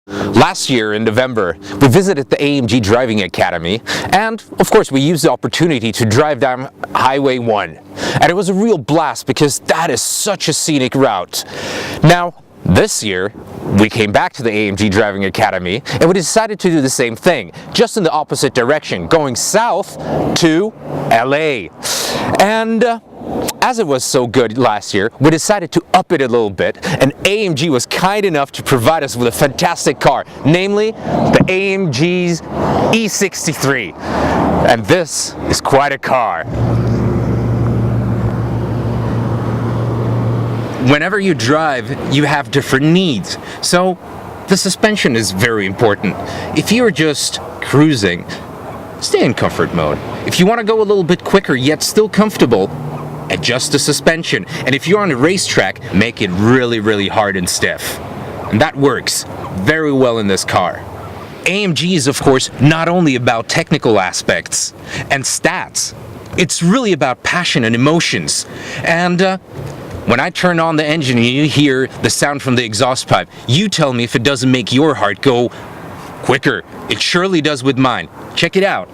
Last year in November, we visited the AMG Driving Academy, and of course we used the opportunity to drive down Highway 1. And it was a real blast because that is such a scenic route. Now, this year, we came back to the AMG Driving Academy and we decided to do the same thing, just in the opposite direction, going south to LA. And as it was so good last year, we decided to up it a little bit, and AMG was kind enough to provide us with a fantastic car, namely the AMG's E63. And this is quite a car. Whenever you drive, you have different needs, so the suspension is very important. If you're just cruising, stay in comfort mode. If you want to go a little bit quicker yet still comfortable, adjust the suspension. And if you're on a racetrack, make it really hard and stiff. And that works very well in this car. AMG is, of course, not only about technical aspects and stats. It's really about passion and emotions. And when I turn on the engine and you hear the sound from the exhaust pipe, you tell me if it doesn't make your heart go quicker. It surely does with mine. Check it out.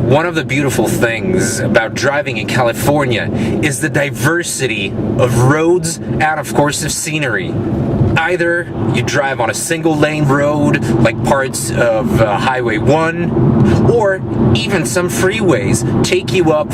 One of the beautiful things about driving in California is the diversity of roads and, of course, of scenery. Either you drive on a single lane road, like parts of Highway 1, or even some freeways take you up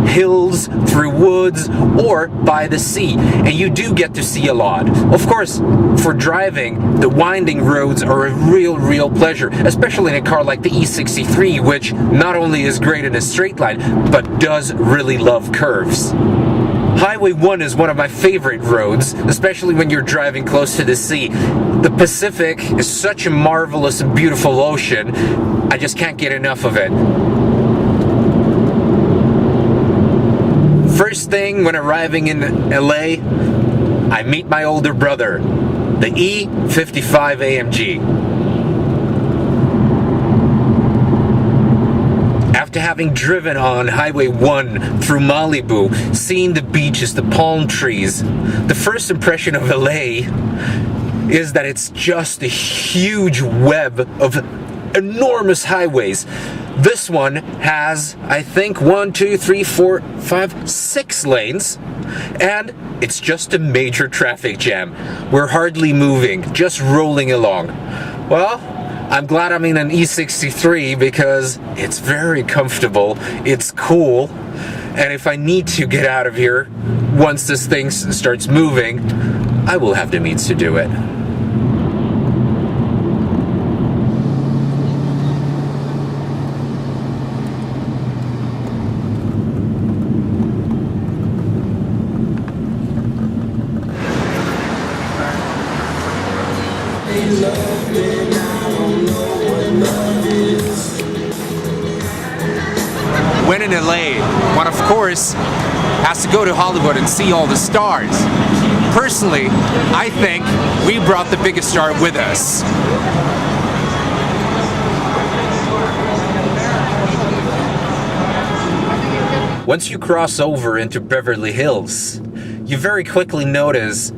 hills, through woods, or by the sea, and you do get to see a lot. Of course, for driving, the winding roads are a real pleasure, especially in a car like the E63, which not only is great in a straight line, but does really love curves. Highway 1 is one of my favorite roads, especially when you're driving close to the sea. The Pacific is such a marvelous and beautiful ocean, I just can't get enough of it. First thing when arriving in LA, I meet my older brother, the E63 AMG. After having driven on Highway 1 through Malibu, seeing the beaches, the palm trees, the first impression of LA is that it's just a huge web of enormous highways. This one has, I think, 6 lanes, and it's just a major traffic jam. We're hardly moving, just rolling along. Well, I'm glad I'm in an E63 because it's very comfortable, it's cool, and if I need to get out of here once this thing starts moving, I will have the means to do it. When in LA, one of course has to go to Hollywood and see all the stars. Personally, I think we brought the biggest star with us. Once you cross over into Beverly Hills, you very quickly notice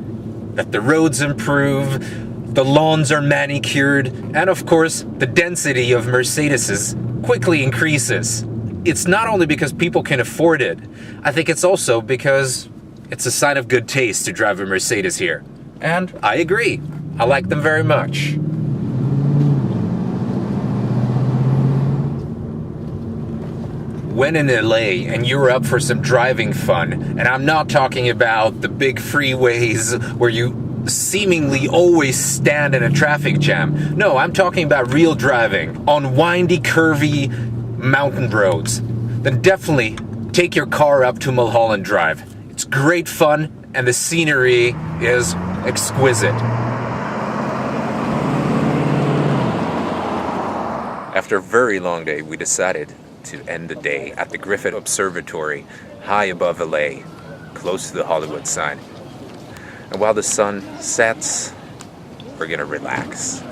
that the roads improve, the lawns are manicured, and of course, the density of Mercedeses quickly increases. It's not only because people can afford it, I think it's also because it's a sign of good taste to drive a Mercedes here. And I agree, I like them very much. When in LA and you're up for some driving fun, and I'm not talking about the big freeways where you seemingly always stand in a traffic jam. No, I'm talking about real driving on windy, curvy mountain roads. Then definitely take your car up to Mulholland Drive. It's great fun and the scenery is exquisite. After a very long day, we decided to end the day at the Griffith Observatory high above LA. close to the Hollywood sign. And while the sun sets, we're gonna relax.